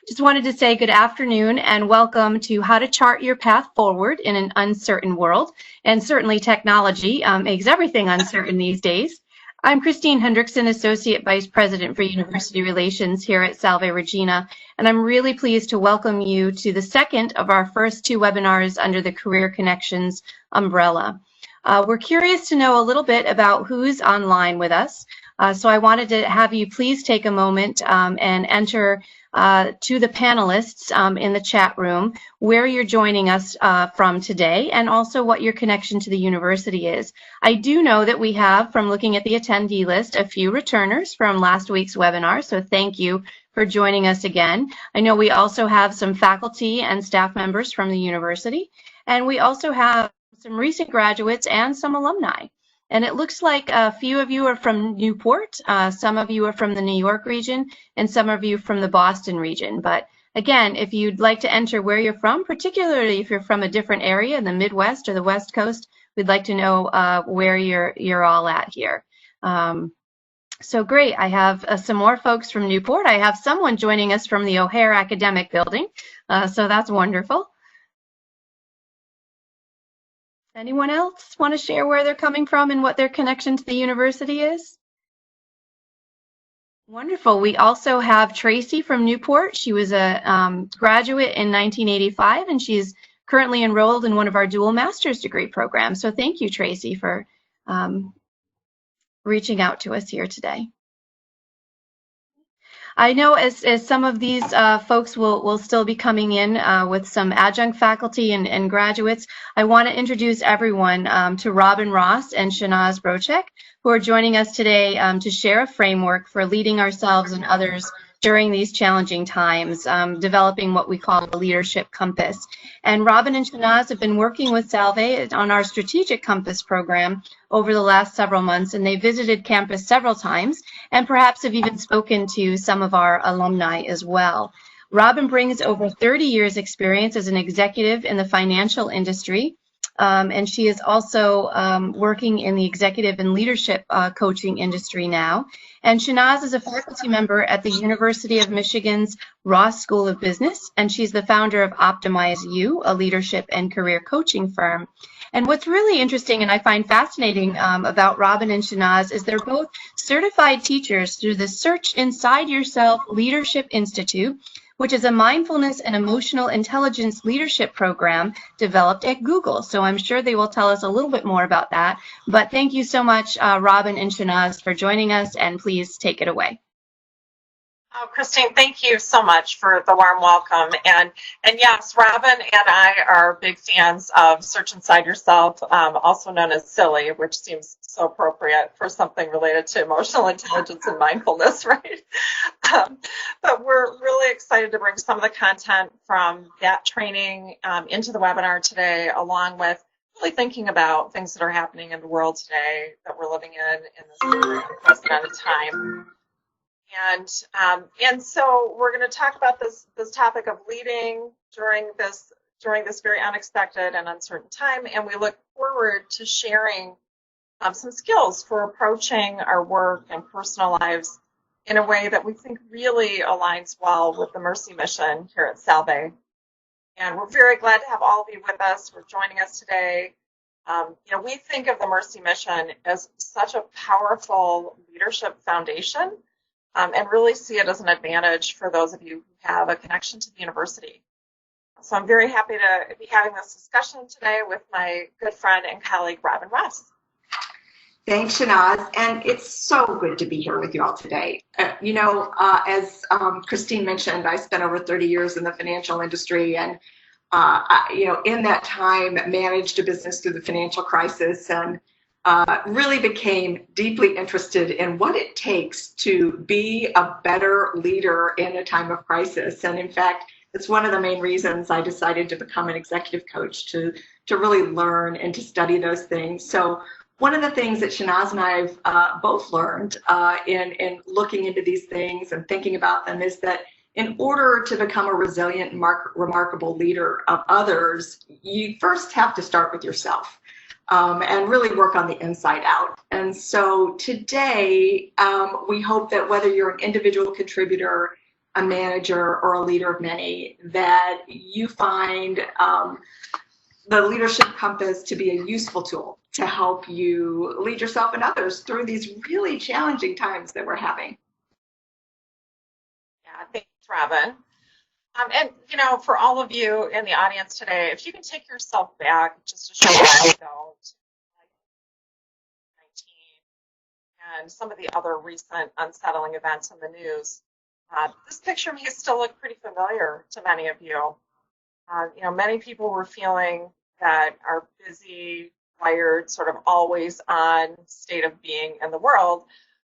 Just wanted to say good afternoon and welcome to How to Chart Your Path Forward in an Uncertain World. And certainly technology makes everything uncertain these days. I'm Christine Hendrickson, Associate Vice President for University Relations here at Salve Regina, and I'm really pleased to welcome you to the second of our first two webinars under the Career Connections umbrella. We're curious to know a little bit about who's online with us. So I wanted to have you please take a moment and enter to the panelists in the chat room where you're joining us from today and also what your connection to the university is. I do know that we have, from looking at the attendee list, a few returners from last week's webinar, so thank you for joining us again. I know we also have some faculty and staff members from the university, and we also have some recent graduates and some alumni. And it looks like a few of you are from Newport, some of you are from the New York region, and some of you from the Boston region. But again, if you'd like to enter where you're from, particularly if you're from a different area in the Midwest or the West Coast, we'd like to know where you're all at here. So great, I have some more folks from Newport. I have someone joining us from the O'Hare Academic Building, so that's wonderful. Anyone else want to share where they're coming from and what their connection to the university is? Wonderful. We also have Tracy from Newport. She was a graduate in 1985, and she's currently enrolled in one of our dual master's degree programs. So thank you, Tracy, for reaching out to us here today. I know as some of these folks will still be coming in with some adjunct faculty and graduates, I want to introduce everyone to Robin Ross and Shahnaz Broucek, who are joining us today to share a framework for leading ourselves and others during these challenging times, developing what we call a leadership compass. And Robin and Shahnaz have been working with Salve on our Strategic Compass program over the last several months, and they visited campus several times and perhaps have even spoken to some of our alumni as well. Robin brings over 30 years experience as an executive in the financial industry, and she is also working in the executive and leadership coaching industry now. And Shahnaz is a faculty member at the University of Michigan's Ross School of Business, and she's the founder of OptimizeU, a leadership and career coaching firm. And what's really interesting and I find fascinating about Robin and Shahnaz is they're both certified teachers through the Search Inside Yourself Leadership Institute, which is a mindfulness and emotional intelligence leadership program developed at Google. So I'm sure they will tell us a little bit more about that. But thank you so much, Robin and Shahnaz, for joining us, and please take it away. Oh, Christine, thank you so much for the warm welcome. And yes, Robin and I are big fans of Search Inside Yourself, also known as SILY, which seems so appropriate for something related to emotional intelligence and mindfulness, right? But we're really excited to bring some of the content from that training into the webinar today, along with really thinking about things that are happening in the world today that we're living in this very unprecedented time. And so we're going to talk about this topic of leading during this very unexpected and uncertain time, and we look forward to sharing some skills for approaching our work and personal lives in a way that we think really aligns well with the Mercy mission here at Salve. And we're very glad to have all of you with us for joining us today. We think of the Mercy mission as such a powerful leadership foundation. And really see it as an advantage for those of you who have a connection to the university. So I'm very happy to be having this discussion today with my good friend and colleague, Robin Ross. Thanks, Shahnaz, and it's so good to be here with you all today. As Christine mentioned, I spent over 30 years in the financial industry, and in that time managed a business through the financial crisis, and really became deeply interested in what it takes to be a better leader in a time of crisis. And in fact, it's one of the main reasons I decided to become an executive coach, to really learn and to study those things. So one of the things that Shahnaz and I have both learned in looking into these things and thinking about them is that in order to become a resilient and remarkable leader of others, you first have to start with yourself. And really work on the inside out. And so today, we hope that whether you're an individual contributor, a manager or a leader of many, that you find the leadership compass to be a useful tool to help you lead yourself and others through these really challenging times that we're having. Yeah, thanks, Robin. And, for all of you in the audience today, if you can take yourself back just a short while ago to 19 and some of the other recent unsettling events in the news, this picture may still look pretty familiar to many of you. Many people were feeling that our busy, wired, sort of always on state of being in the world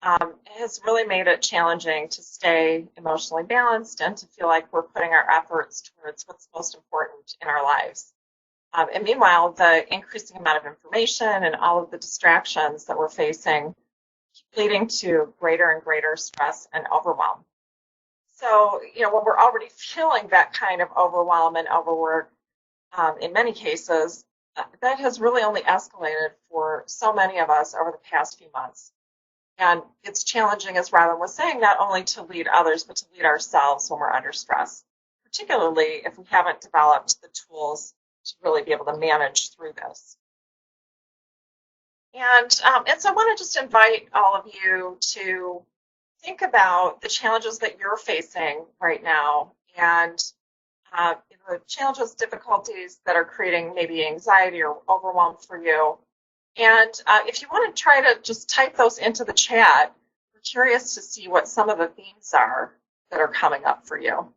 has really made it challenging to stay emotionally balanced and to feel like we're putting our efforts towards what's most important in our lives. And meanwhile, the increasing amount of information and all of the distractions that we're facing keep leading to greater and greater stress and overwhelm. So, when we're already feeling that kind of overwhelm and overwork, in many cases, that has really only escalated for so many of us over the past few months. And it's challenging, as Robin was saying, not only to lead others, but to lead ourselves when we're under stress, particularly if we haven't developed the tools to really be able to manage through this. And so I want to just invite all of you to think about the challenges that you're facing right now and the challenges, difficulties that are creating maybe anxiety or overwhelm for you. And if you want to try to just type those into the chat, we're curious to see what some of the themes are that are coming up for you.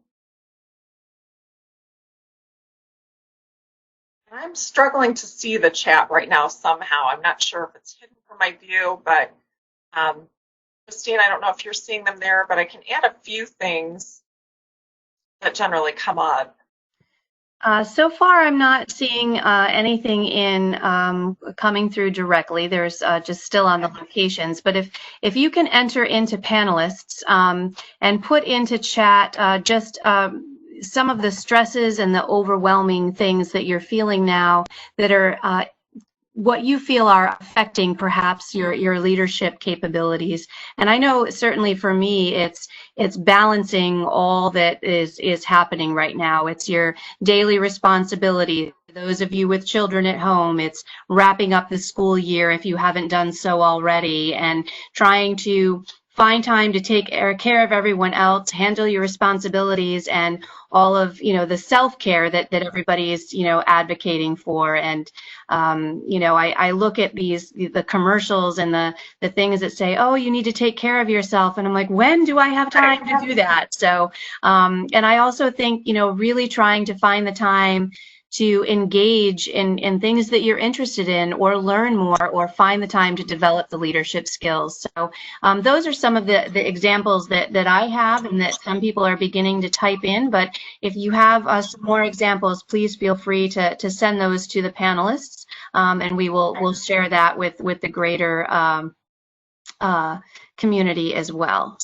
And I'm struggling to see the chat right now somehow. I'm not sure if it's hidden from my view, but Christine, I don't know if you're seeing them there, but I can add a few things that generally come up. So far, I'm not seeing anything in coming through directly. There's just still on the locations. But if you can enter into panelists and put into chat just some of the stresses and the overwhelming things that you're feeling now that are what you feel are affecting perhaps your leadership capabilities. And I know certainly for me, it's balancing all that is happening right now. It's your daily responsibility. Those of you with children at home, it's wrapping up the school year if you haven't done so already, and trying to find time to take care of everyone else, handle your responsibilities, and all of the self-care that everybody is advocating for. And I look at the commercials and the things that say, oh, you need to take care of yourself, and I'm like, when do I have time to do that? So and I also think really trying to find the time to engage in things that you're interested in, or learn more, or find the time to develop the leadership skills. So those are some of the examples that I have and that some people are beginning to type in. But if you have some more examples, please feel free to send those to the panelists, and we'll share that with the greater community as well.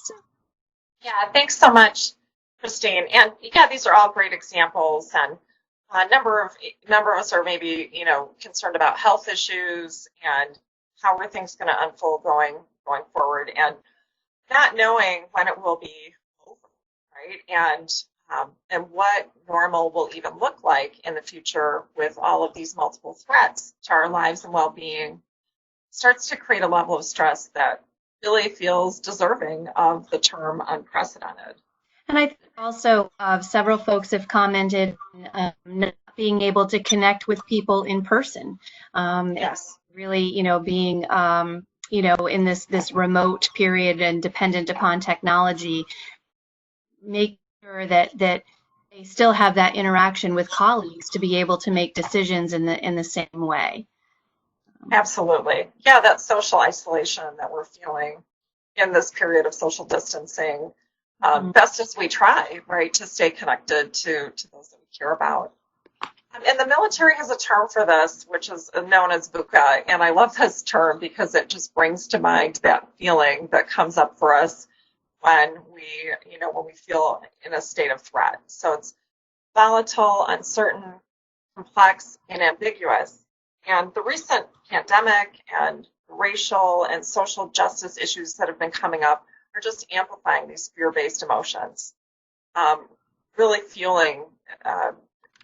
Yeah, thanks so much, Christine. And yeah, these are all great examples, and a number of us are maybe concerned about health issues and how are things going to unfold going forward, and not knowing when it will be over, right? And what normal will even look like in the future with all of these multiple threats to our lives and well-being starts to create a level of stress that really feels deserving of the term unprecedented. And I think also several folks have commented on not being able to connect with people in person. Yes. Really, being, in this remote period and dependent upon technology, make sure that they still have that interaction with colleagues to be able to make decisions in the same way. Absolutely. Yeah, that social isolation that we're feeling in this period of social distancing. Best as we try, right, to stay connected to those that we care about. And the military has a term for this, which is known as VUCA. And I love this term because it just brings to mind that feeling that comes up for us when we feel in a state of threat. So it's volatile, uncertain, complex, and ambiguous. And the recent pandemic and racial and social justice issues that have been coming up are just amplifying these fear-based emotions. really fueling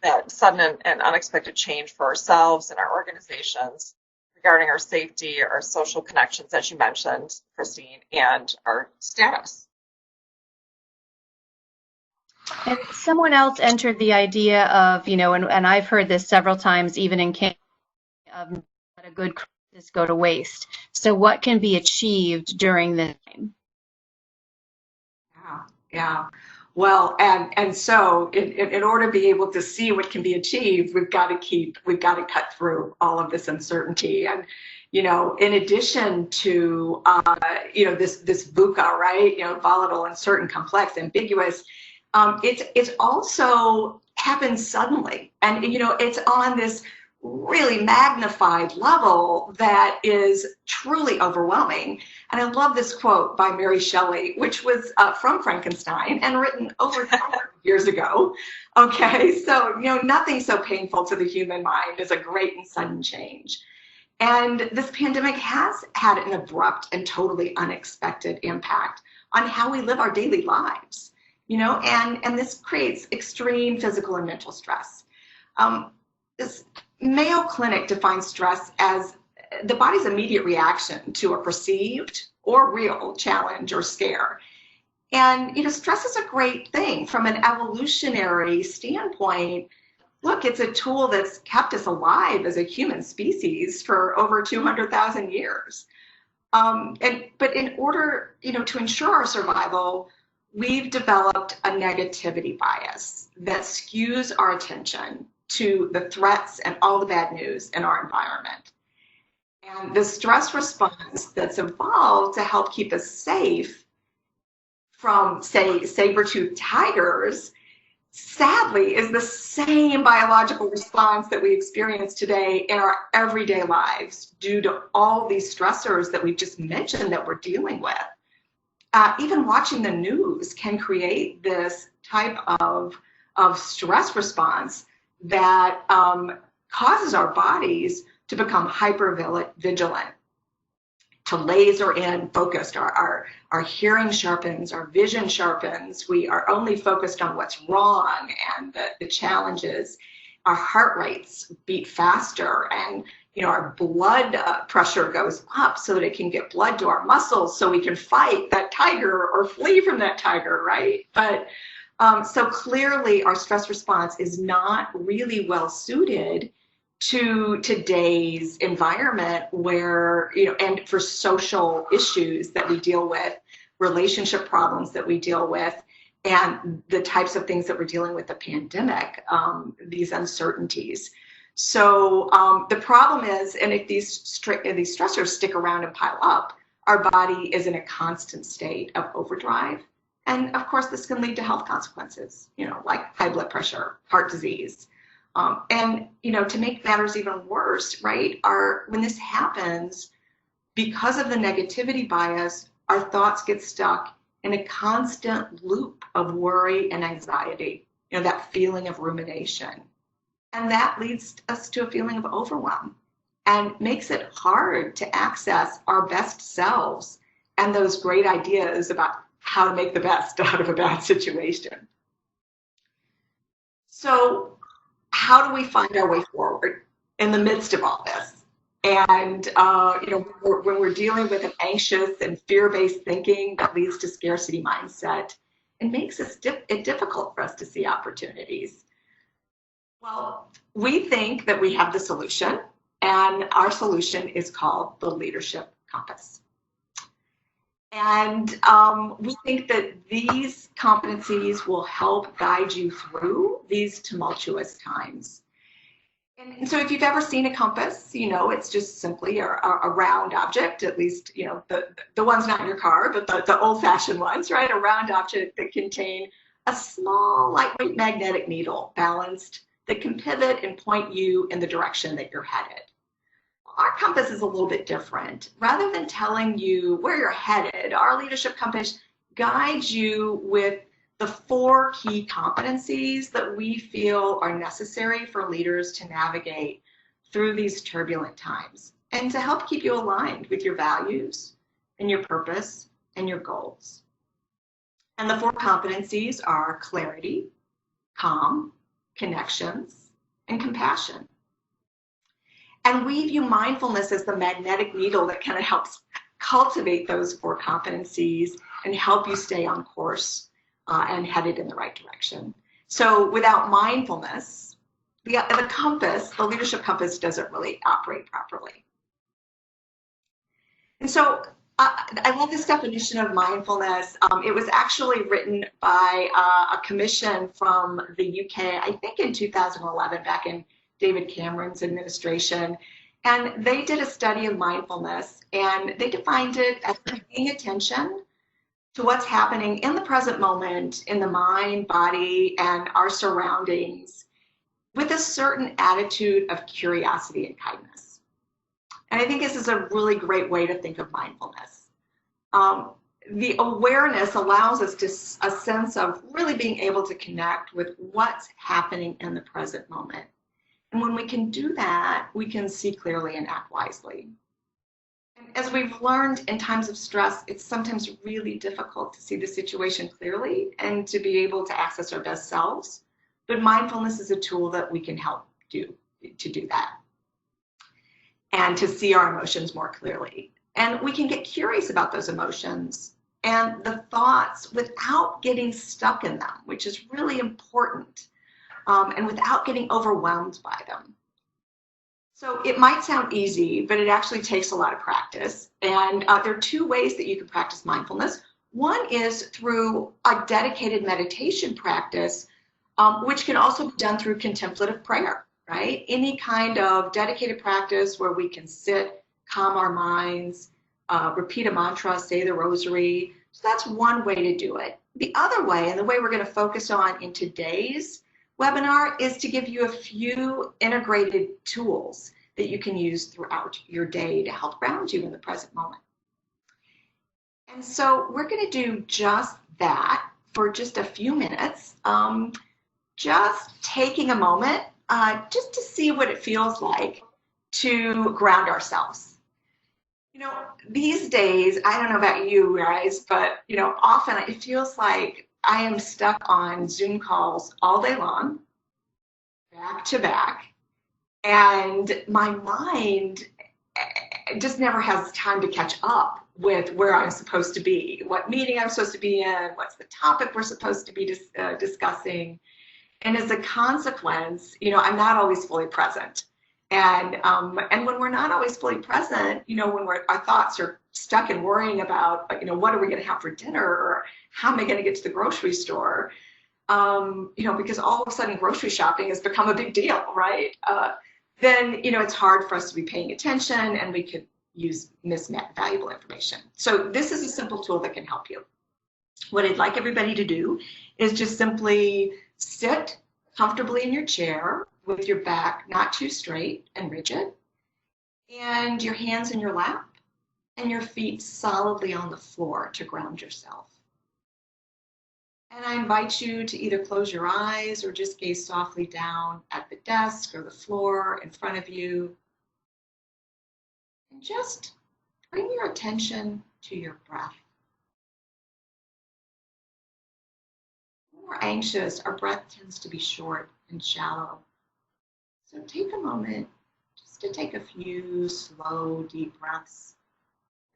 that sudden and unexpected change for ourselves and our organizations regarding our safety, our social connections, as you mentioned, Christine, and our status. And someone else entered the idea of, and I've heard this several times, even in Canada, of let a good crisis go to waste. So what can be achieved during this time? Yeah. Well, and so in order to be able to see what can be achieved, we've got to cut through all of this uncertainty. And, in addition to, this VUCA, right? Volatile, uncertain, complex, ambiguous, it's also happens suddenly. And, it's on this really magnified level that is truly overwhelming. And I love this quote by Mary Shelley, which was from Frankenstein and written over 200 years ago. Okay, so, nothing so painful to the human mind as a great and sudden change. And this pandemic has had an abrupt and totally unexpected impact on how we live our daily lives, and this creates extreme physical and mental stress. This Mayo Clinic defines stress as the body's immediate reaction to a perceived or real challenge or scare. And, stress is a great thing from an evolutionary standpoint. Look, it's a tool that's kept us alive as a human species for over 200,000 years. But in order, to ensure our survival, we've developed a negativity bias that skews our attention to the threats and all the bad news in our environment. And the stress response that's evolved to help keep us safe from, say, saber-toothed tigers, sadly, is the same biological response that we experience today in our everyday lives due to all these stressors that we've just mentioned that we're dealing with. Even watching the news can create this type of stress response that causes our bodies to become hyper vigilant, to laser in focused. Our hearing sharpens, our vision sharpens. We are only focused on what's wrong and the challenges. Our heart rates beat faster, and our blood pressure goes up so that it can get blood to our muscles so we can fight that tiger or flee from that tiger, right? But so clearly our stress response is not really well suited to today's environment where, and for social issues that we deal with, relationship problems that we deal with, and the types of things that we're dealing with the pandemic, these uncertainties. So the problem is, and if these stressors stick around and pile up, our body is in a constant state of overdrive. And of course, this can lead to health consequences, like high blood pressure, heart disease. And, to make matters even worse, right, when this happens, because of the negativity bias, our thoughts get stuck in a constant loop of worry and anxiety, that feeling of rumination. And that leads us to a feeling of overwhelm and makes it hard to access our best selves and those great ideas about how to make the best out of a bad situation. So how do we find our way forward in the midst of all this? And, when we're dealing with an anxious and fear-based thinking that leads to scarcity mindset, it makes it difficult for us to see opportunities. Well, we think that we have the solution, and our solution is called the leadership compass. And we think that these competencies will help guide you through these tumultuous times. And so if you've ever seen a compass, it's just simply a round object, at least, the ones not in your car, but the old-fashioned ones, right? A round object that contain a small, lightweight magnetic needle, balanced, that can pivot and point you in the direction that you're headed. Our compass is a little bit different. Rather than telling you where you're headed, our leadership compass guides you with the 4 key competencies that we feel are necessary for leaders to navigate through these turbulent times and to help keep you aligned with your values and your purpose and your goals. And the 4 competencies are clarity, calm, connections, and compassion. And we view mindfulness as the magnetic needle that kind of helps cultivate those 4 competencies and help you stay on course and headed in the right direction. So without mindfulness, the compass, the leadership compass, doesn't really operate properly. And so I love this definition of mindfulness. It was actually written by a commission from the UK, I think in 2011, back in David Cameron's administration. And they did a study of mindfulness, and they defined it as paying attention to what's happening in the present moment in the mind, body, and our surroundings with a certain attitude of curiosity and kindness. And I think this is a really great way to think of mindfulness. The awareness allows us to a sense of really being able to connect with what's happening in the present moment. And when we can do that, we can see clearly and act wisely. And as we've learned in times of stress, it's sometimes really difficult to see the situation clearly and to be able to access our best selves. But mindfulness is a tool that we can help to do that and to see our emotions more clearly. And we can get curious about those emotions and the thoughts without getting stuck in them, which is really important. And without getting overwhelmed by them. So it might sound easy, but it actually takes a lot of practice. And there are 2 ways that you can practice mindfulness. One is through a dedicated meditation practice, which can also be done through contemplative prayer, right? Any kind of dedicated practice where we can sit, calm our minds, repeat a mantra, say the rosary. So that's one way to do it. The other way, and the way we're going to focus on in today's webinar, is to give you a few integrated tools that you can use throughout your day to help ground you in the present moment. And so we're going to do just that for just a few minutes, just taking a moment just to see what it feels like to ground ourselves. You know, these days, I don't know about you guys, but, you know, often it feels like I am stuck on Zoom calls all day long, back to back, and my mind just never has time to catch up with where I'm supposed to be, what meeting I'm supposed to be in, what's the topic we're supposed to be discussing. And as a consequence, you know, I'm not always fully present. And when we're not always fully present, you know, when our thoughts are stuck in worrying about, you know, what are we going to have for dinner, or how am I going to get to the grocery store? You know, because all of a sudden grocery shopping has become a big deal, right? Then, you know, it's hard for us to be paying attention, and we could miss valuable information. So this is a simple tool that can help you. What I'd like everybody to do is just simply sit comfortably in your chair with your back not too straight and rigid, and your hands in your lap, and your feet solidly on the floor to ground yourself. And I invite you to either close your eyes or just gaze softly down at the desk or the floor in front of you. And just bring your attention to your breath. When we're anxious, our breath tends to be short and shallow. So take a moment just to take a few slow, deep breaths,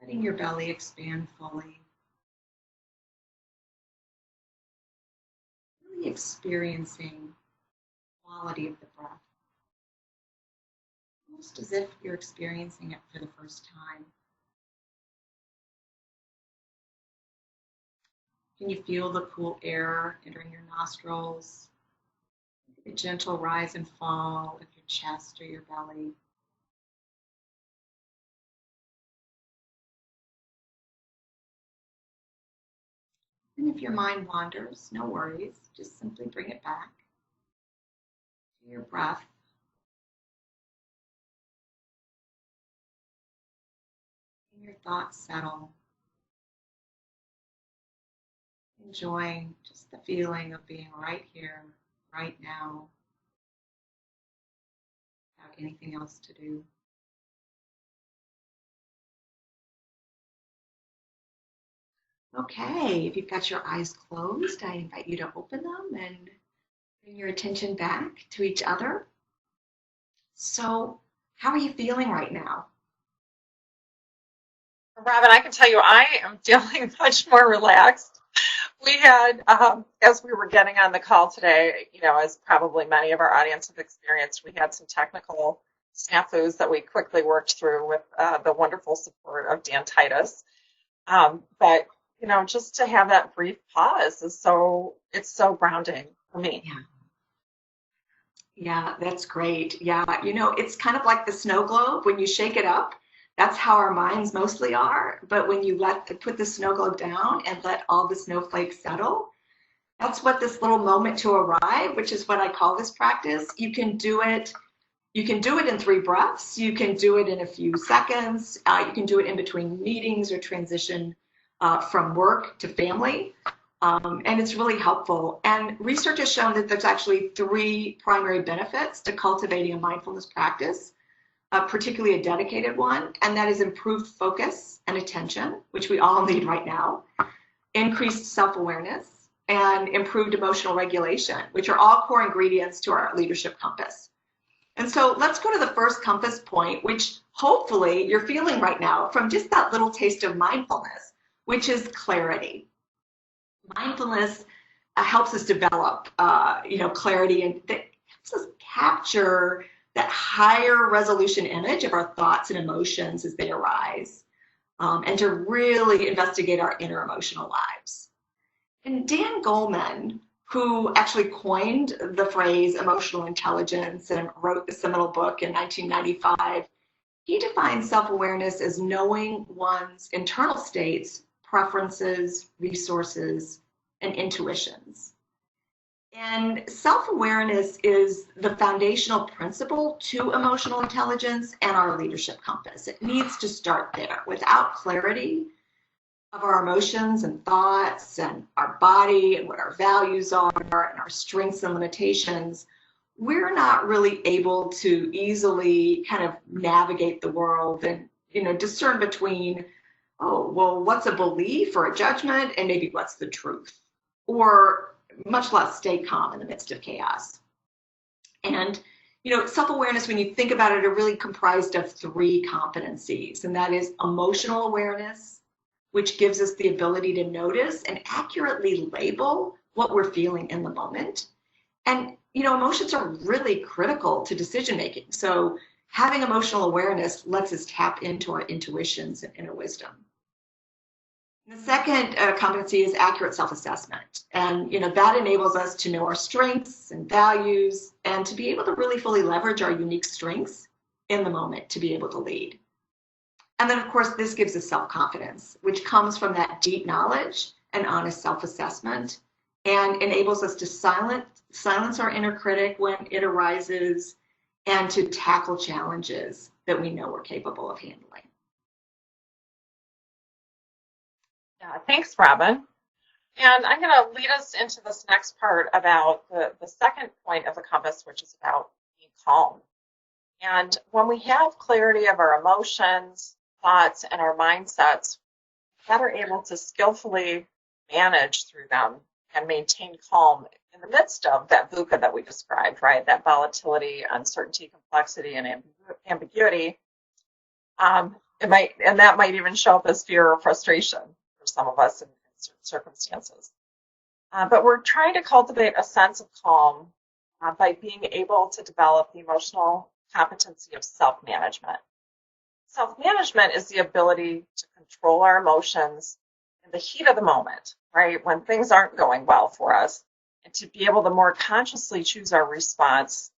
letting your belly expand fully. Really experiencing the quality of the breath, almost as if you're experiencing it for the first time. Can you feel the cool air entering your nostrils? A gentle rise and fall of your chest or your belly. And if your mind wanders, no worries, just simply bring it back to your breath. And your thoughts settle. Enjoying just the feeling of being right here, right now, without anything else to do. Okay, if you've got your eyes closed, I invite you to open them and bring your attention back to each other. So, how are you feeling right now? Robin, I can tell you I am feeling much more relaxed. We had, as we were getting on the call today, as probably many of our audience have experienced, we had some technical snafus that we quickly worked through with the wonderful support of Dan Titus. But just to have that brief pause it's so grounding for me. Yeah. Yeah, that's great. Yeah, it's kind of like the snow globe. When you shake it up, that's how our minds mostly are. But when you put the snow globe down and let all the snowflakes settle, that's what this little moment to arrive, which is what I call this practice. You can do it. You can do it in 3 breaths. You can do it in a few seconds. You can do it in between meetings or transition from work to family. And it's really helpful. And research has shown that there's actually 3 primary benefits to cultivating a mindfulness practice, particularly a dedicated one, and that is improved focus and attention, which we all need right now, increased self-awareness, and improved emotional regulation, which are all core ingredients to our leadership compass. And so let's go to the first compass point, which hopefully you're feeling right now from just that little taste of mindfulness, which is clarity. Mindfulness helps us develop, clarity, and that helps us capture that higher resolution image of our thoughts and emotions as they arise, and to really investigate our inner emotional lives. And Dan Goleman, who actually coined the phrase emotional intelligence and wrote the seminal book in 1995, he defines self-awareness as knowing one's internal states, preferences, resources, and intuitions. And self-awareness is the foundational principle to emotional intelligence and our leadership compass. It needs to start there. Without clarity of our emotions and thoughts and our body and what our values are and our strengths and limitations, we're not really able to easily kind of navigate the world and, discern between, oh, well, what's a belief or a judgment and maybe what's the truth, or much less stay calm in the midst of chaos. And, self-awareness, when you think about it, are really comprised of 3 competencies, and that is emotional awareness, which gives us the ability to notice and accurately label what we're feeling in the moment. And, emotions are really critical to decision making. So having emotional awareness lets us tap into our intuitions and inner wisdom. And the second competency is accurate self-assessment. And, that enables us to know our strengths and values and to be able to really fully leverage our unique strengths in the moment to be able to lead. And then, of course, this gives us self-confidence, which comes from that deep knowledge and honest self-assessment and enables us to silence our inner critic when it arises and to tackle challenges that we know we're capable of handling. Yeah, thanks, Robin. And I'm going to lead us into this next part about the second point of the compass, which is about being calm. And when we have clarity of our emotions, thoughts, and our mindsets, that are able to skillfully manage through them and maintain calm in the midst of that VUCA that we described, right? That volatility, uncertainty, complexity, and ambiguity. And that might even show up as fear or frustration for some of us in certain circumstances. But we're trying to cultivate a sense of calm by being able to develop the emotional competency of self-management. Self-management is the ability to control our emotions in the heat of the moment, right? When things aren't going well for us, and to be able to more consciously choose our response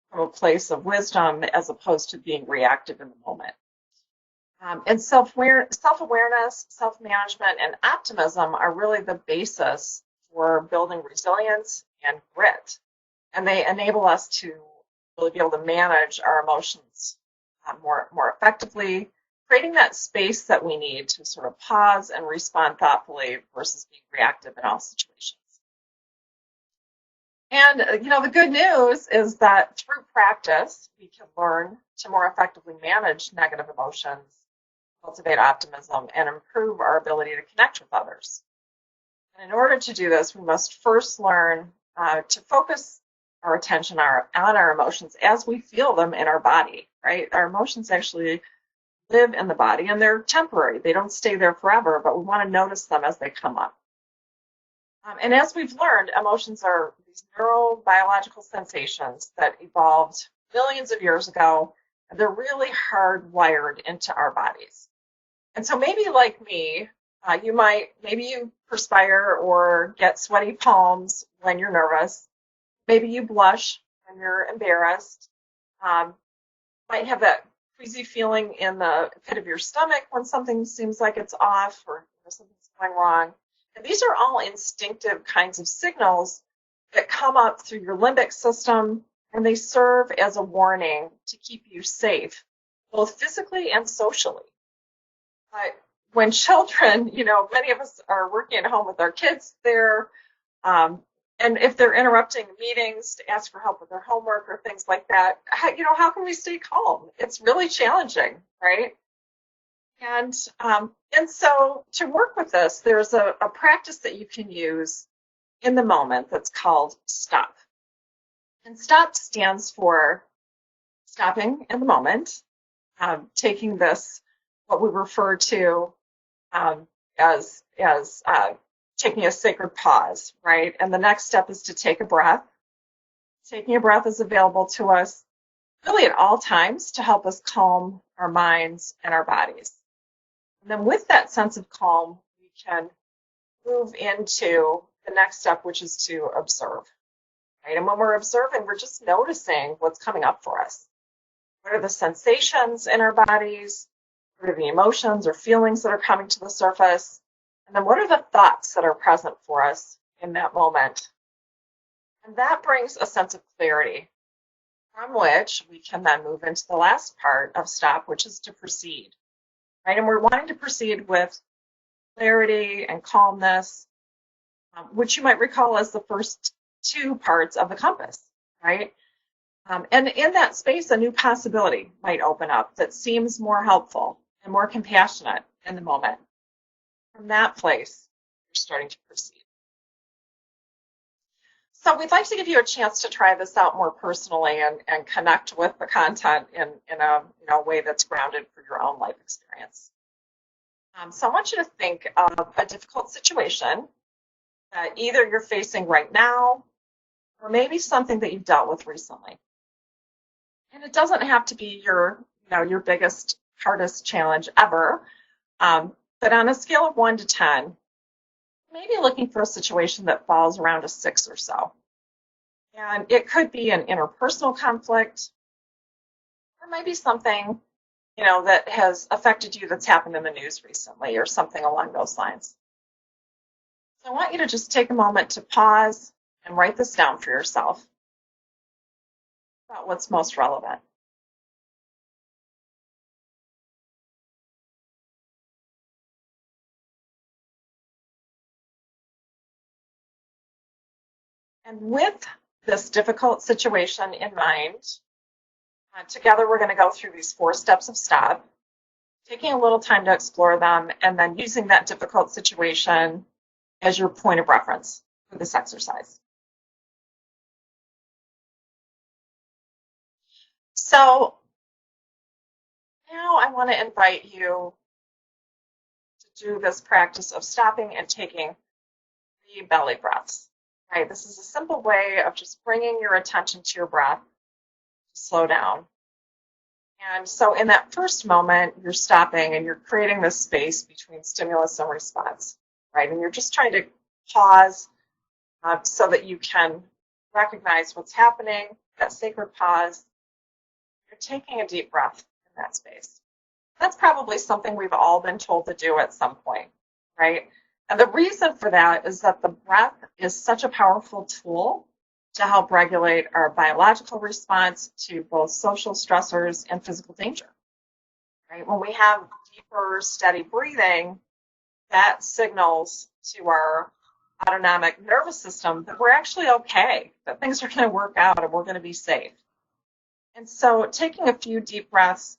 from a place of wisdom as opposed to being reactive in the moment. And self-awareness, self-management, and optimism are really the basis for building resilience and grit. And they enable us to really be able to manage our emotions more effectively, creating that space that we need to sort of pause and respond thoughtfully versus being reactive in all situations. And, the good news is that through practice, we can learn to more effectively manage negative emotions cultivate optimism, and improve our ability to connect with others. And in order to do this, we must first learn to focus our attention on our emotions as we feel them in our body, right? Our emotions actually live in the body, and they're temporary. They don't stay there forever, but we want to notice them as they come up. And as we've learned, emotions are these neurobiological sensations that evolved millions of years ago, and they're really hardwired into our bodies. And so maybe like me, maybe you perspire or get sweaty palms when you're nervous. Maybe you blush when you're embarrassed. Might have that queasy feeling in the pit of your stomach when something seems like it's off or something's going wrong. And these are all instinctive kinds of signals that come up through your limbic system, and they serve as a warning to keep you safe, both physically and socially. But when children, many of us are working at home with our kids there, and if they're interrupting meetings to ask for help with their homework or things like that, how can we stay calm? It's really challenging, right? And so to work with this, there's a practice that you can use in the moment that's called STOP. And STOP stands for stopping in the moment, taking this, what we refer to as taking a sacred pause, right? And the next step is to take a breath. Taking a breath is available to us really at all times to help us calm our minds and our bodies. And then with that sense of calm, we can move into the next step, which is to observe, right? And when we're observing, we're just noticing what's coming up for us. What are the sensations in our bodies? What are the emotions or feelings that are coming to the surface? And then what are the thoughts that are present for us in that moment? And that brings a sense of clarity, from which we can then move into the last part of STOP, which is to proceed, right? And we're wanting to proceed with clarity and calmness, which you might recall as the first two parts of the compass, right? And in that space, a new possibility might open up that seems more helpful and more compassionate in the moment. From that place, you're starting to proceed. So we'd like to give you a chance to try this out more personally and connect with the content in a way that's grounded for your own life experience. So I want you to think of a difficult situation that either you're facing right now or maybe something that you've dealt with recently. And it doesn't have to be your biggest, hardest challenge ever. But on a scale of 1 to 10, maybe looking for a situation that falls around a 6 or so. And it could be an interpersonal conflict, or maybe something, that has affected you that's happened in the news recently or something along those lines. So I want you to just take a moment to pause and write this down for yourself about what's most relevant. And with this difficult situation in mind, together we're going to go through these 4 steps of STOP, taking a little time to explore them, and then using that difficult situation as your point of reference for this exercise. So now I want to invite you to do this practice of stopping and taking 3 belly breaths. Right, this is a simple way of just bringing your attention to your breath to slow down. And so in that first moment, you're stopping and you're creating this space between stimulus and response, right? And you're just trying to pause so that you can recognize what's happening, that sacred pause. You're taking a deep breath in that space. That's probably something we've all been told to do at some point, right? And the reason for that is that the breath is such a powerful tool to help regulate our biological response to both social stressors and physical danger. Right? When we have deeper, steady breathing, that signals to our autonomic nervous system that we're actually okay, that things are going to work out and we're going to be safe. And so taking a few deep breaths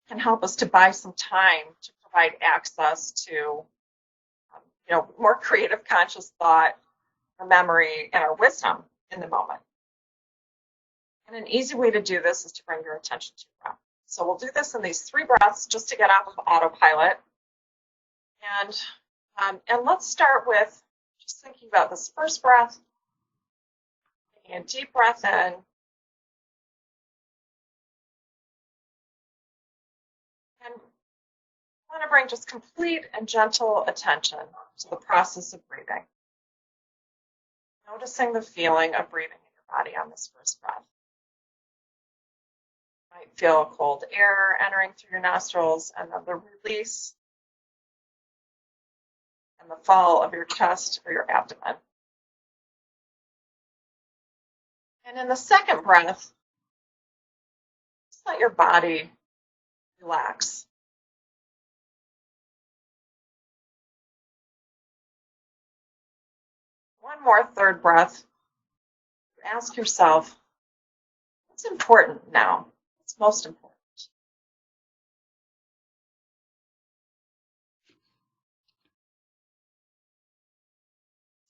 can help us to buy some time to provide access to more creative, conscious thought, our memory, and our wisdom in the moment. And an easy way to do this is to bring your attention to your breath. So we'll do this in these 3 breaths just to get off of autopilot. And let's start with just thinking about this first breath, taking a deep breath in. And I want to bring just complete and gentle attention to the process of breathing. Noticing the feeling of breathing in your body on this first breath. You might feel cold air entering through your nostrils, and then the release and the fall of your chest or your abdomen. And in the second breath, just let your body relax. One more third breath. Ask yourself, what's important now? What's most important?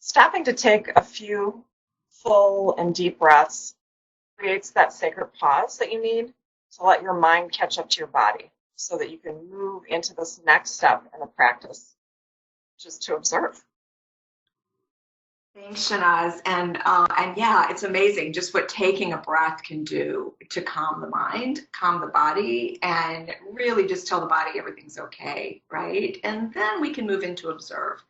Stopping to take a few full and deep breaths creates that sacred pause that you need to let your mind catch up to your body so that you can move into this next step in the practice, just to observe. Thanks, Shahnaz. And yeah, it's amazing just what taking a breath can do to calm the mind, calm the body, and really just tell the body everything's okay, right? And then we can move into observe.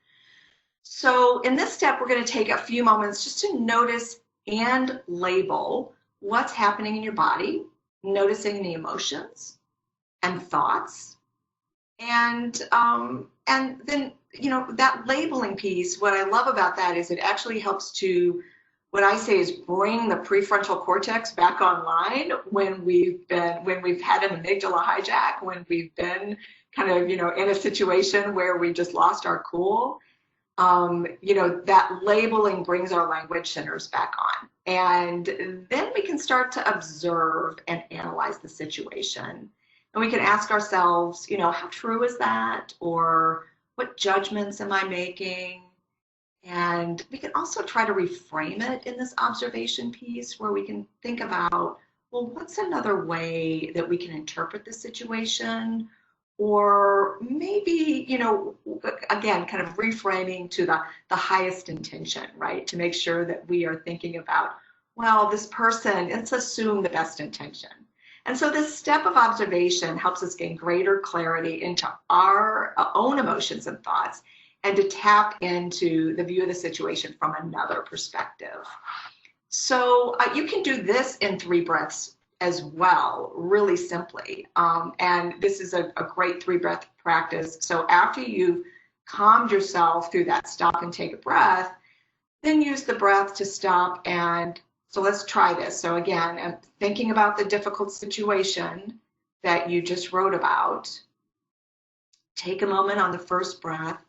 So in this step, we're going to take a few moments just to notice and label what's happening in your body, noticing the emotions and thoughts. And then, that labeling piece, what I love about that is it actually helps to, what I say is bring the prefrontal cortex back online when we've had an amygdala hijack, when we've been kind of, in a situation where we just lost our cool. That labeling brings our language centers back on. And then we can start to observe and analyze the situation. And we can ask ourselves, how true is that? Or what judgments am I making? And we can also try to reframe it in this observation piece where we can think about, well, what's another way that we can interpret the situation? Or maybe, again, kind of reframing to the highest intention, right? To make sure that we are thinking about, well, this person, let's assume the best intention. And so this step of observation helps us gain greater clarity into our own emotions and thoughts and to tap into the view of the situation from another perspective. So you can do this in 3 breaths as well, really simply. And this is a great 3-breath practice. So after you've calmed yourself through that stop and take a breath, then use the breath to stop. And so let's try this. So again, I'm thinking about the difficult situation that you just wrote about. Take a moment on the first breath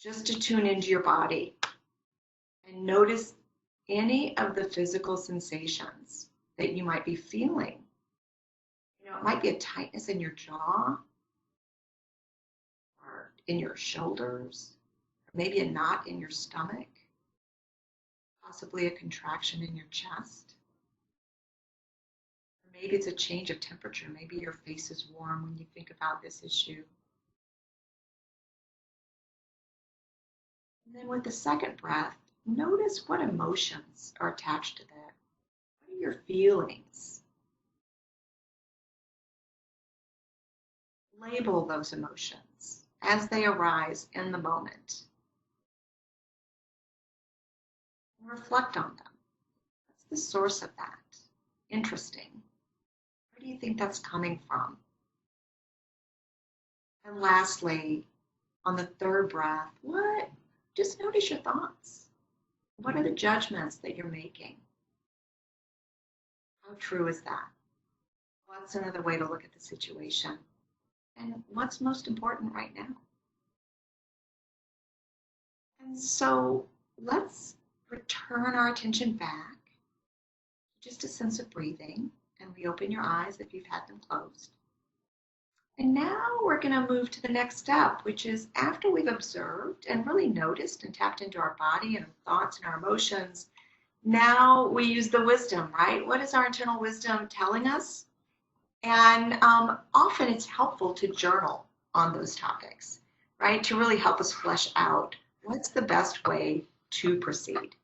just to tune into your body and notice any of the physical sensations that you might be feeling. It might be a tightness in your jaw or in your shoulders, or maybe a knot in your stomach, possibly a contraction in your chest. Or maybe it's a change of temperature. Maybe your face is warm when you think about this issue. And then with the second breath, notice what emotions are attached to that. What are your feelings? Label those emotions as they arise in the moment. And reflect on them. What's the source of that? Interesting. Where do you think that's coming from? And lastly, on the third breath, just notice your thoughts. What are the judgments that you're making? How true is that? What's another way to look at the situation? And what's most important right now? And so let's return our attention back to just a sense of breathing and reopen your eyes if you've had them closed. And now we're going to move to the next step, which is after we've observed and really noticed and tapped into our body and our thoughts and our emotions, now we use the wisdom, right? What is our internal wisdom telling us? And often it's helpful to journal on those topics, right? To really help us flesh out what's the best way to proceed.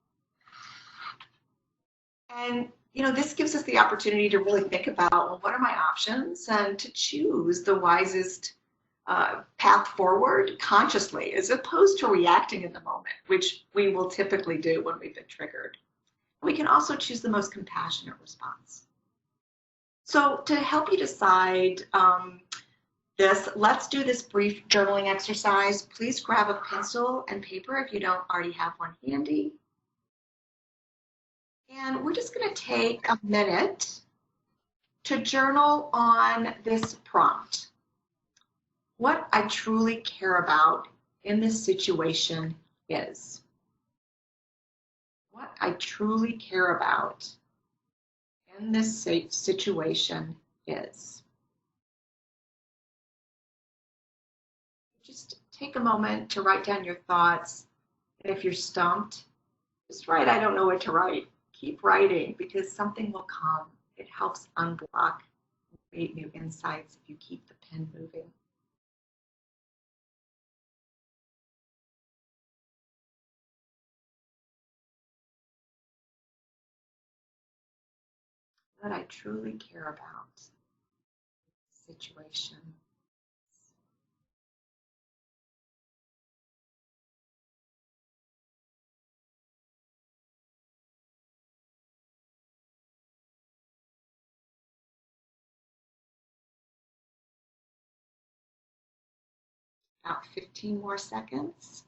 And this gives us the opportunity to really think about, well, what are my options, and to choose the wisest path forward consciously, as opposed to reacting in the moment, which we will typically do when we've been triggered. We can also choose the most compassionate response. So to help you decide let's do this brief journaling exercise. Please grab a pencil and paper if you don't already have one handy. And we're just going to take a minute to journal on this prompt. What I truly care about in this situation is. What I truly care about in this situation is. Just take a moment to write down your thoughts. And if you're stumped, just write, I don't know what to write. Keep writing, because something will come. It helps unblock and create new insights if you keep the pen moving. What I truly care about situation. About 15 more seconds.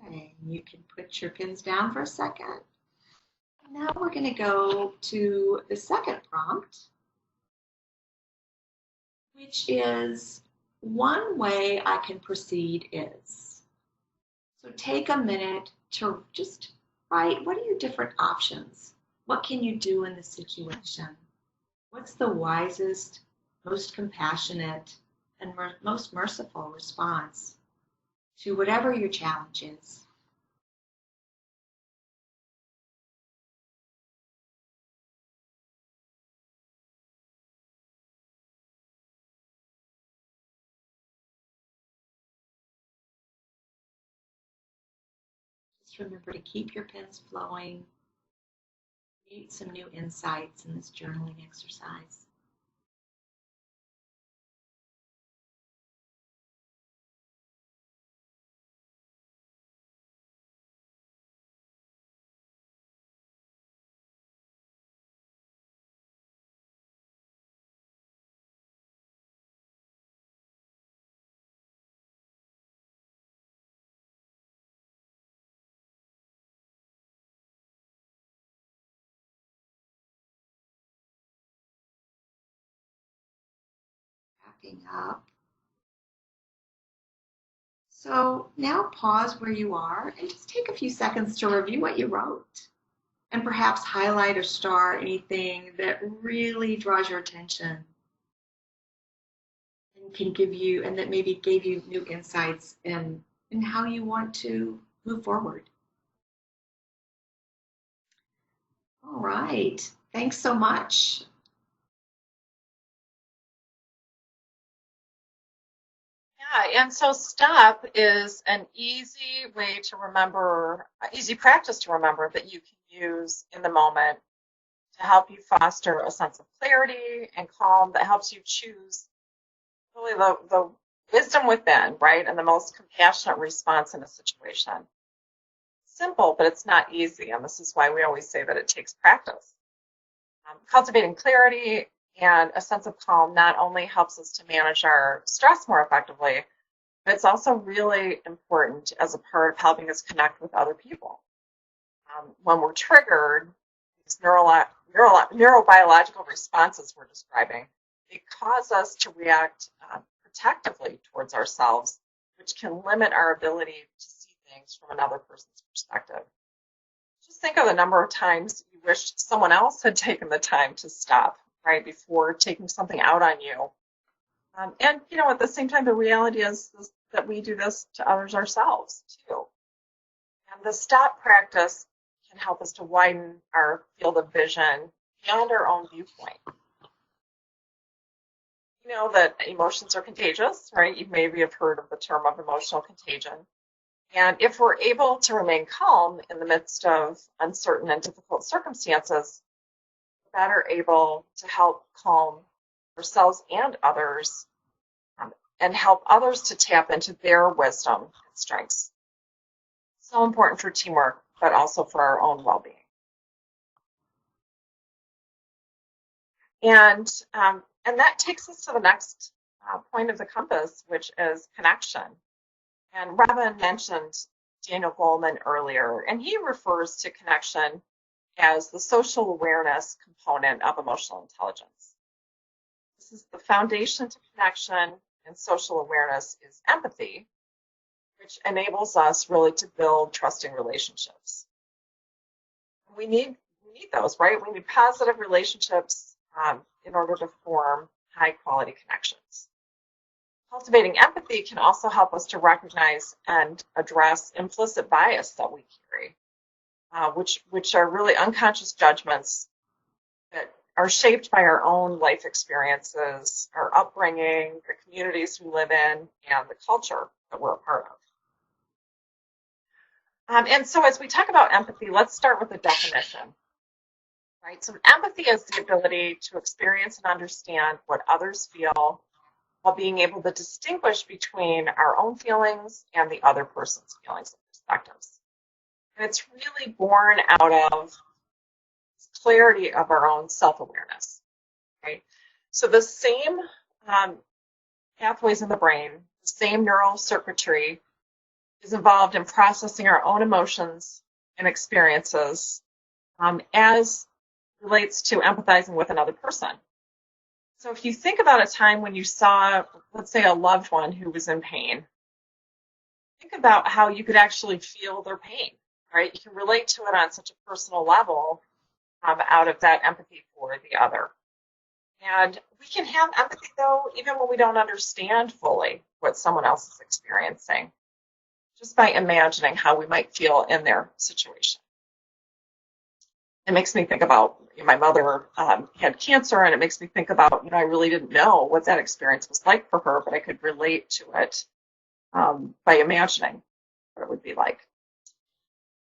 Okay, you can put your pins down for a second. Now we're going to go to the second prompt, which is one way I can proceed is. So take a minute to just write, what are your different options? What can you do in this situation? What's the wisest, most compassionate, and most merciful response to whatever your challenge is? Just remember to keep your pens flowing. Create some new insights in this journaling exercise. Wrapping up. So now pause where you are and just take a few seconds to review what you wrote, and perhaps highlight or star anything that really draws your attention and can give you, and that maybe gave you new insights in how you want to move forward. All right, thanks so much. Yeah, and so STEP is an easy way to remember, easy practice to remember that you can use in the moment to help you foster a sense of clarity and calm that helps you choose really the wisdom within, right, and the most compassionate response in a situation. Simple, but it's not easy, and this is why we always say that it takes practice. Cultivating clarity and a sense of calm not only helps us to manage our stress more effectively, but it's also really important as a part of helping us connect with other people. When we're triggered, these neurobiological responses we're describing, they cause us to react protectively towards ourselves, which can limit our ability to see things from another person's perspective. Just think of the number of times you wished someone else had taken the time to stop, right, before taking something out on you. And, at the same time, the reality is that we do this to others ourselves, too. And the stop practice can help us to widen our field of vision beyond our own viewpoint. You know that emotions are contagious, right? You maybe have heard of the term of emotional contagion. And if we're able to remain calm in the midst of uncertain and difficult circumstances, we're better able to help calm ourselves and others, and help others to tap into their wisdom and strengths. So important for teamwork, but also for our own well-being. And that takes us to the next point of the compass, which is connection. And Robin mentioned Daniel Goleman earlier, and he refers to connection as the social awareness component of emotional intelligence. This is the foundation to connection, and social awareness is empathy, which enables us really to build trusting relationships. We need those, right? We need positive relationships in order to form high-quality connections. Cultivating empathy can also help us to recognize and address implicit bias that we carry, which are really unconscious judgments that are shaped by our own life experiences, our upbringing, the communities we live in, and the culture that we're a part of. And so as we talk about empathy, let's start with a definition. Right? So empathy is the ability to experience and understand what others feel while being able to distinguish between our own feelings and the other person's feelings and perspectives. And it's really born out of clarity of our own self-awareness, right? So the same pathways in the brain, the same neural circuitry is involved in processing our own emotions and experiences as relates to empathizing with another person. So if you think about a time when you saw, let's say, a loved one who was in pain, think about how you could actually feel their pain, right? You can relate to it on such a personal level out of that empathy for the other. And we can have empathy, though, even when we don't understand fully what someone else is experiencing, just by imagining how we might feel in their situation. It makes me think about my mother had cancer, and it makes me think about, I really didn't know what that experience was like for her, but I could relate to it by imagining what it would be like.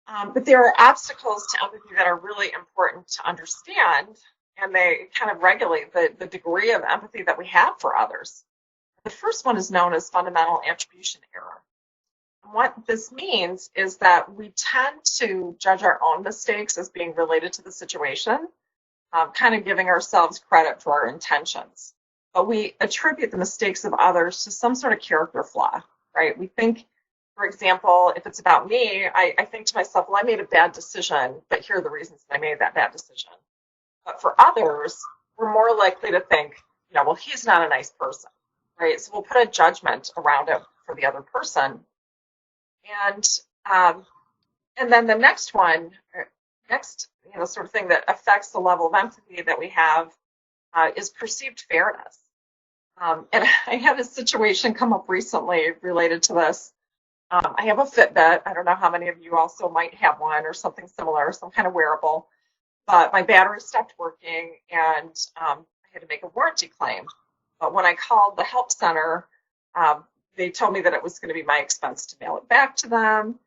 But there are obstacles to empathy that are really important to understand, and they kind of regulate the degree of empathy that we have for others. The first one is known as fundamental attribution error. And what this means is that we tend to judge our own mistakes as being related to the situation, kind of giving ourselves credit for our intentions. But we attribute the mistakes of others to some sort of character flaw, right? We think, for example, if it's about me, I think to myself, well, I made a bad decision, but here are the reasons that I made that bad decision. But for others, we're more likely to think, well, he's not a nice person, right? So we'll put a judgment around it for the other person. And then the next sort of thing that affects the level of empathy that we have is perceived fairness. And I had a situation come up recently related to this. I have a Fitbit. I don't know how many of you also might have one or something similar, some kind of wearable. But my battery stopped working, and I had to make a warranty claim. But when I called the help center, they told me that it was going to be my expense to mail it back to them,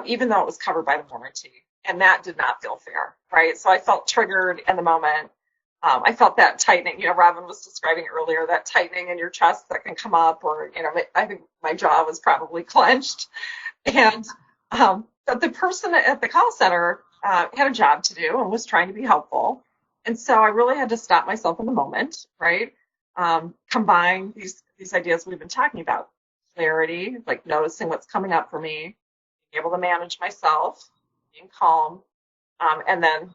even though it was covered by the warranty. And that did not feel fair, right? So I felt triggered in the moment. I felt that tightening, Robin was describing earlier, that tightening in your chest that can come up, or, I think my jaw was probably clenched. And but the person at the call center had a job to do and was trying to be helpful. And so I really had to stop myself in the moment, right? Combine these ideas we've been talking about. Clarity, like noticing what's coming up for me, being able to manage myself, being calm, and then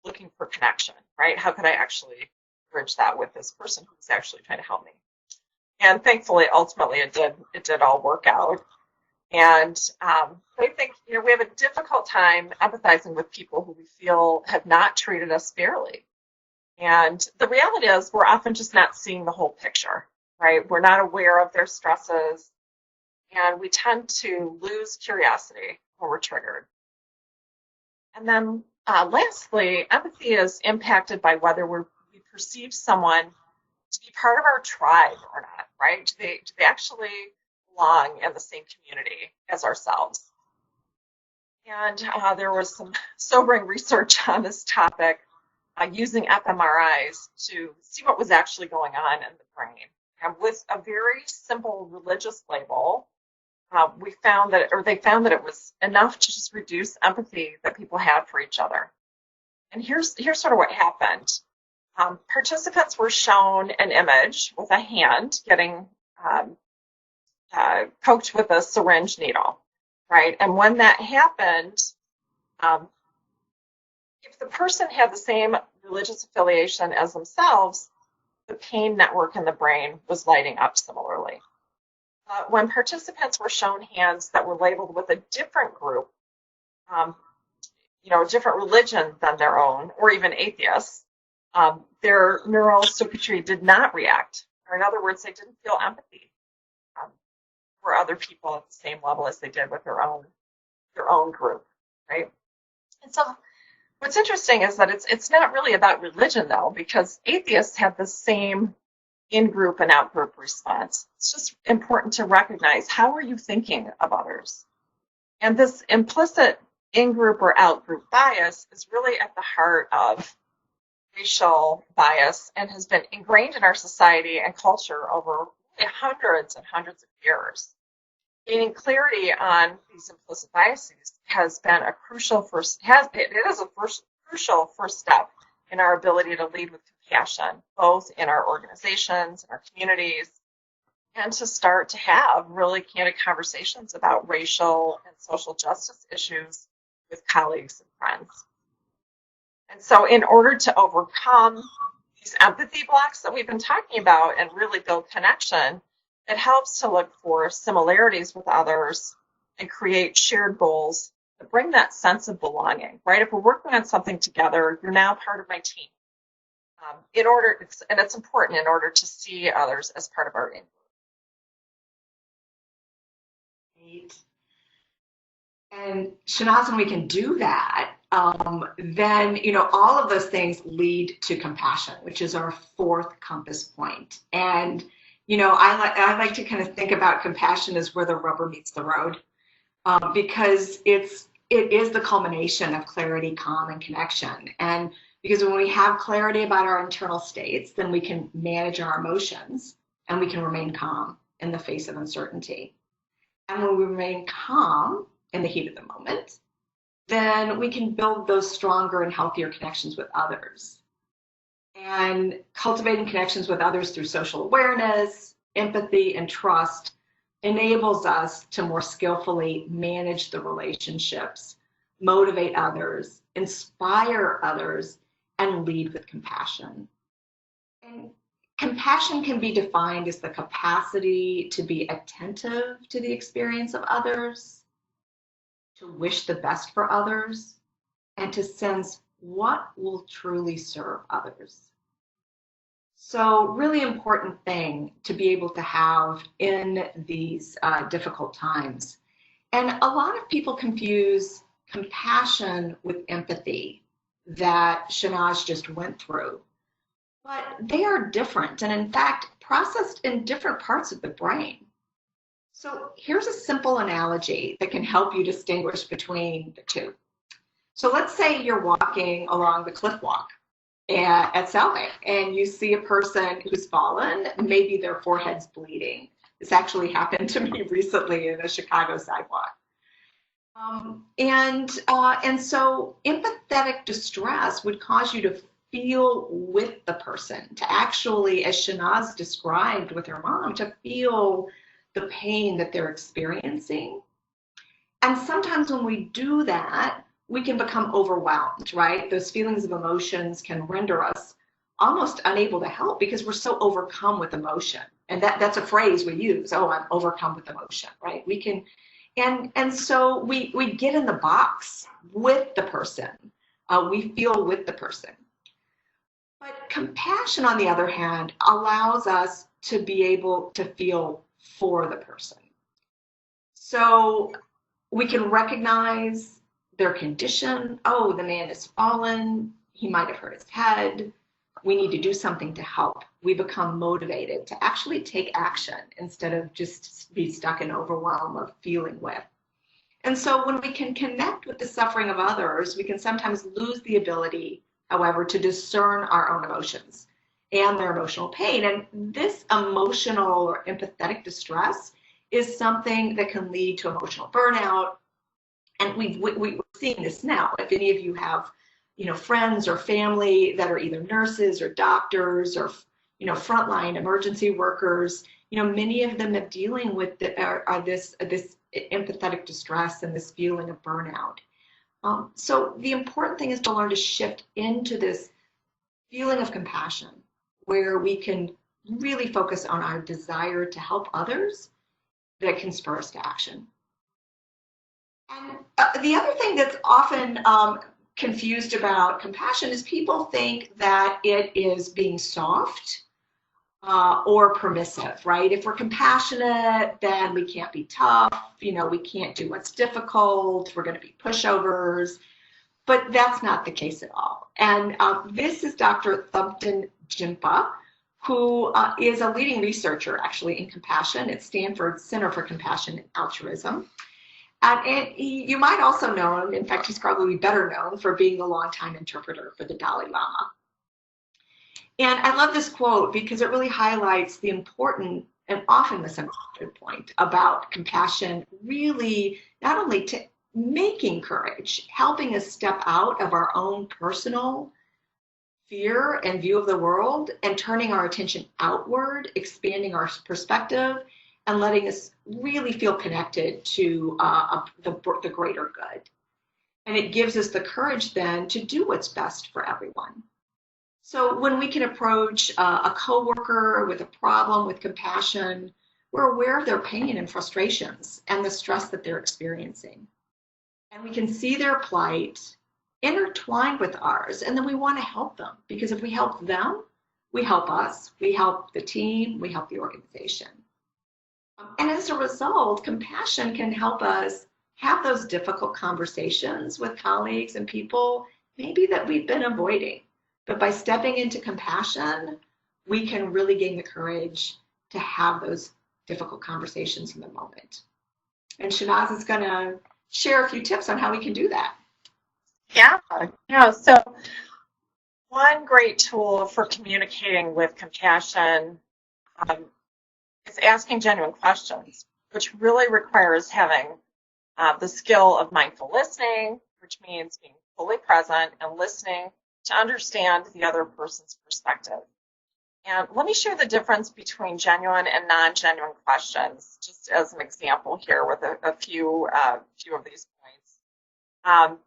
looking for connection, right? How could I actually bridge that with this person who's actually trying to help me? And thankfully, ultimately, it did all work out. And they think, we have a difficult time empathizing with people who we feel have not treated us fairly. And the reality is we're often just not seeing the whole picture, right? We're not aware of their stresses, and we tend to lose curiosity when we're triggered. And then lastly, empathy is impacted by whether we perceive someone to be part of our tribe or not, right? Do they actually belong in the same community as ourselves? And there was some sobering research on this topic using fMRIs to see what was actually going on in the brain. And with a very simple religious label, they found that it was enough to just reduce empathy that people had for each other. And here's sort of what happened. Participants were shown an image with a hand getting poked with a syringe needle, right? And when that happened, if the person had the same religious affiliation as themselves, the pain network in the brain was lighting up similarly. When participants were shown hands that were labeled with a different group, a different religion than their own, or even atheists, their neural circuitry did not react. Or in other words, they didn't feel empathy for other people at the same level as they did with their own group, right? And so what's interesting is that it's not really about religion, though, because atheists have the same in-group and out-group response. It's just important to recognize, how are you thinking of others? And this implicit in-group or out-group bias is really at the heart of racial bias and has been ingrained in our society and culture over hundreds and hundreds of years. Gaining clarity on these implicit biases has been a crucial first step in our ability to lead with compassion, both in our organizations, in our communities, and to start to have really candid conversations about racial and social justice issues with colleagues and friends. And so in order to overcome these empathy blocks that we've been talking about and really build connection, it helps to look for similarities with others and create shared goals that bring that sense of belonging, right? If we're working on something together, you're now part of my team. It's important in order to see others as part of our in-group. And Shahnaz, when we can do that, then all of those things lead to compassion, which is our fourth compass point. And I like to kind of think about compassion as where the rubber meets the road, because it is the culmination of clarity, calm, and connection. And because when we have clarity about our internal states, then we can manage our emotions and we can remain calm in the face of uncertainty. And when we remain calm in the heat of the moment, then we can build those stronger and healthier connections with others. And cultivating connections with others through social awareness, empathy, and trust enables us to more skillfully manage the relationships, motivate others, inspire others, and lead with compassion. And compassion can be defined as the capacity to be attentive to the experience of others, to wish the best for others, and to sense what will truly serve others. So really important thing to be able to have in these difficult times. And a lot of people confuse compassion with empathy that Shahnaz just went through. But they are different and in fact processed in different parts of the brain. So here's a simple analogy that can help you distinguish between the two. So let's say you're walking along the cliff walk at Salve and you see a person who's fallen, maybe their forehead's bleeding. This actually happened to me recently in a Chicago sidewalk. And so empathetic distress would cause you to feel with the person, to actually, as Shahnaz described with her mom, to feel the pain that they're experiencing. And sometimes when we do that, we can become overwhelmed, right? Those feelings of emotions can render us almost unable to help because we're so overcome with emotion. And that's a phrase we use, oh, I'm overcome with emotion, right? We can And so we get in the box with the person. We feel with the person. But compassion, on the other hand, allows us to be able to feel for the person. So we can recognize their condition. Oh, the man has fallen. He might have hurt his head. We need to do something to help. We become motivated to actually take action instead of just be stuck in overwhelm of feeling with. And so when we can connect with the suffering of others, we can sometimes lose the ability, however, to discern our own emotions and their emotional pain. And this emotional or empathetic distress is something that can lead to emotional burnout. And we're seeing this now. If any of you have, friends or family that are either nurses or doctors or, frontline emergency workers, many of them are dealing with this empathetic distress and this feeling of burnout. So the important thing is to learn to shift into this feeling of compassion, where we can really focus on our desire to help others that can spur us to action. And the other thing that's often confused about compassion is people think that it is being soft or permissive, right? If we're compassionate, then we can't be tough, we can't do what's difficult, we're going to be pushovers, but that's not the case at all. And this is Dr. Thumpton Jimpa, who is a leading researcher actually in compassion at Stanford Center for Compassion and Altruism. And you might also know him, in fact, he's probably better known for being a longtime interpreter for the Dalai Lama. And I love this quote because it really highlights the important and often misunderstood point about compassion really not only to making courage, helping us step out of our own personal fear and view of the world and turning our attention outward, expanding our perspective, and letting us really feel connected to the greater good. And it gives us the courage then to do what's best for everyone. So when we can approach a coworker with a problem with compassion, we're aware of their pain and frustrations and the stress that they're experiencing. And we can see their plight intertwined with ours, and then we want to help them, because if we help them, we help us, we help the team, we help the organization. And as a result, compassion can help us have those difficult conversations with colleagues and people maybe that we've been avoiding. But by stepping into compassion, we can really gain the courage to have those difficult conversations in the moment. And Shahnaz is going to share a few tips on how we can do that. Yeah. So one great tool for communicating with compassion is asking genuine questions, which really requires having the skill of mindful listening, which means being fully present and listening to understand the other person's perspective. And let me share the difference between genuine and non-genuine questions, just as an example here with a few of these points.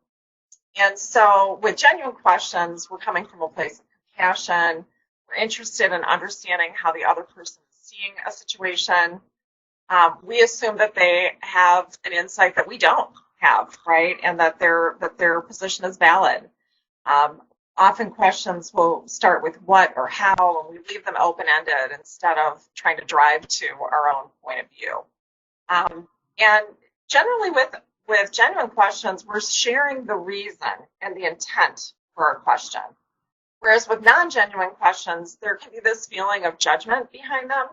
And so with genuine questions, we're coming from a place of compassion. We're interested in understanding how the other person is seeing a situation. We assume that they have an insight that we don't have, right? And that their position is valid. Often questions will start with what or how, and we leave them open-ended instead of trying to drive to our own point of view. And generally with genuine questions, we're sharing the reason and the intent for our question. Whereas with non-genuine questions, there can be this feeling of judgment behind them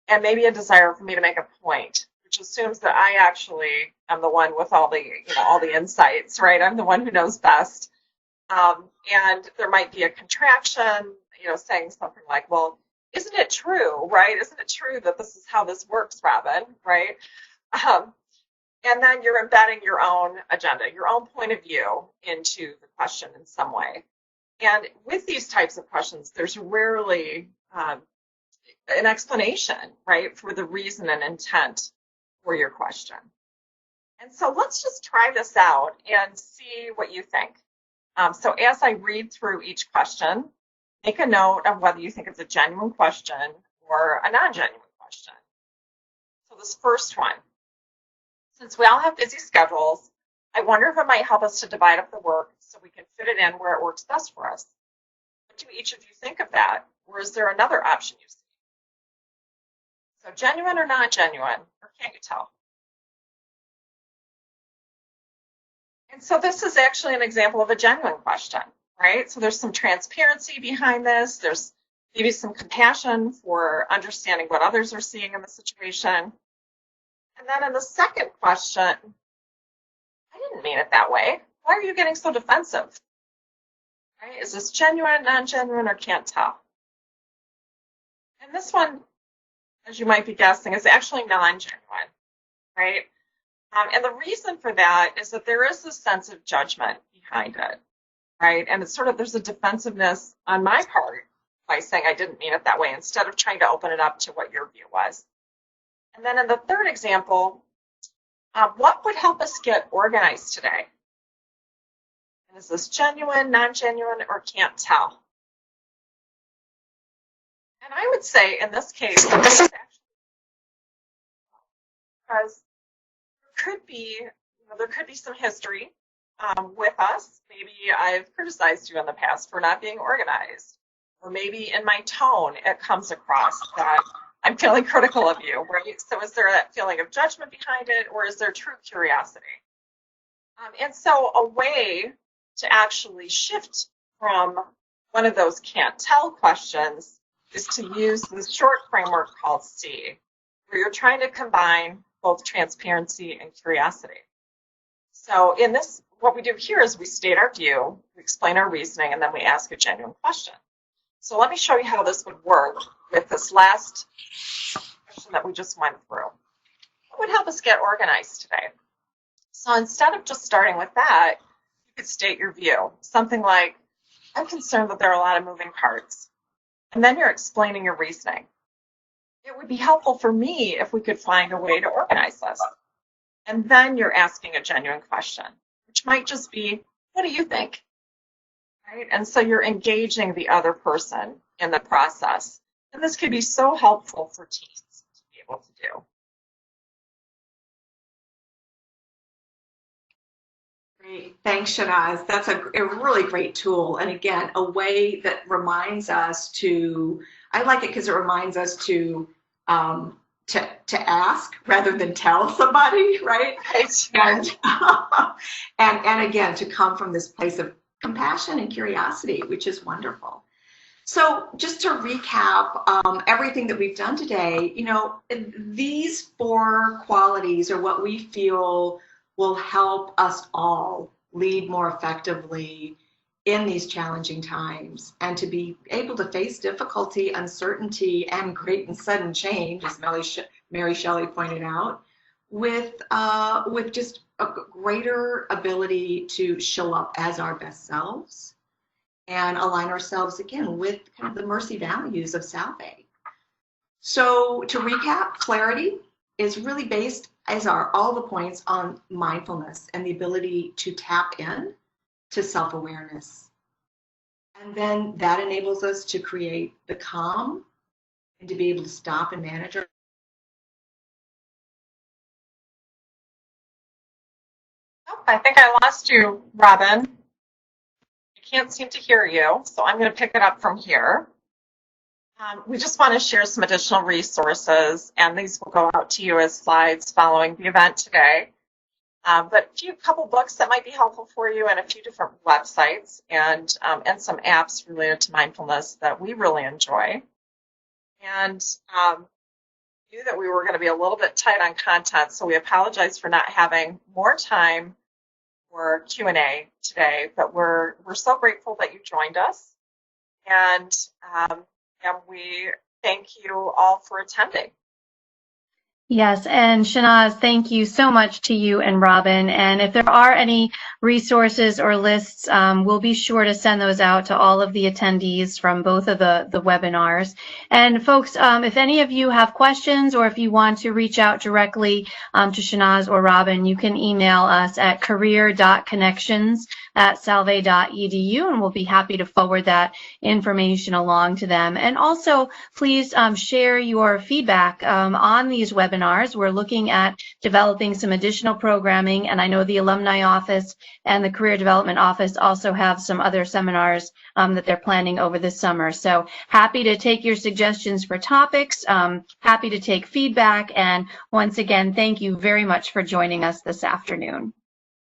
and maybe a desire for me to make a point, which assumes that I actually am the one with all the insights, right? I'm the one who knows best. And there might be a contraction, saying something like, well, isn't it true, right? Isn't it true that this is how this works, Robin, right? And then you're embedding your own agenda, your own point of view into the question in some way. And with these types of questions, there's rarely an explanation, right, for the reason and intent for your question. And so let's just try this out and see what you think. So as I read through each question, make a note of whether you think it's a genuine question or a non-genuine question. So this first one, Since we all have busy schedules, I wonder if it might help us to divide up the work so we can fit it in where it works best for us. What do each of you think of that? Or is there another option you see? So genuine or not genuine, or can't you tell? And so this is actually an example of a genuine question, right? So there's some transparency behind this. There's maybe some compassion for understanding what others are seeing in the situation. And then in the second question, I didn't mean it that way. Why are you getting so defensive? Right? Is this genuine, non-genuine, or can't tell? And this one, as you might be guessing, is actually non-genuine, right? And the reason for that is that there is this sense of judgment behind it, right? And it's sort of, there's a defensiveness on my part by saying I didn't mean it that way instead of trying to open it up to what your view was. And then in the third example, what would help us get organized today? And is this genuine, non-genuine, or can't tell? And I would say in this case, this is actually because there could be some history with us. Maybe I've criticized you in the past for not being organized, or maybe in my tone it comes across that I'm feeling critical of you, right? So is there that feeling of judgment behind it, or is there true curiosity? And so a way to actually shift from one of those can't tell questions is to use this short framework called C, where you're trying to combine both transparency and curiosity. So in this, what we do here is we state our view, we explain our reasoning, and then we ask a genuine question. So let me show you how this would work with this last question that we just went through. What would help us get organized today? So instead of just starting with that, you could state your view. Something like, I'm concerned that there are a lot of moving parts. And then you're explaining your reasoning. It would be helpful for me if we could find a way to organize this. And then you're asking a genuine question, which might just be, what do you think? Right? And so you're engaging the other person in the process. And this could be so helpful for teams to be able to do. Great. Thanks, Shahnaz. That's a really great tool. And again, a way that reminds us to, I like it because it reminds us to ask rather than tell somebody, right? And again, to come from this place of compassion and curiosity, which is wonderful. So just to recap everything that we've done today, these 4 qualities are what we feel will help us all lead more effectively in these challenging times, and to be able to face difficulty, uncertainty, and great and sudden change, as Mary Shelley pointed out, with just a greater ability to show up as our best selves and align ourselves again with kind of the mercy values of Salve. So to recap, clarity is really based, as are all the points, on mindfulness and the ability to tap in to self-awareness. And then that enables us to create the calm and to be able to stop and manage our. Oh, I think I lost you, Robin. I can't seem to hear you, so I'm going to pick it up from here. We just want to share some additional resources, and these will go out to you as slides following the event today. But a couple books that might be helpful for you, and a few different websites, and some apps related to mindfulness that we really enjoy. And knew that we were going to be a little bit tight on content, so we apologize for not having more time for Q&A today. But we're so grateful that you joined us, and we thank you all for attending. Yes, and Shahnaz, thank you so much to you and Robin. And if there are any resources or lists, we'll be sure to send those out to all of the attendees from both of the webinars. And folks, if any of you have questions, or if you want to reach out directly to Shahnaz or Robin, you can email us at career.connections info@salve.edu, and we'll be happy to forward that information along to them. And also, please share your feedback on these webinars. We're looking at developing some additional programming, and I know the Alumni Office and the Career Development Office also have some other seminars that they're planning over the summer. So happy to take your suggestions for topics, happy to take feedback, and once again, thank you very much for joining us this afternoon.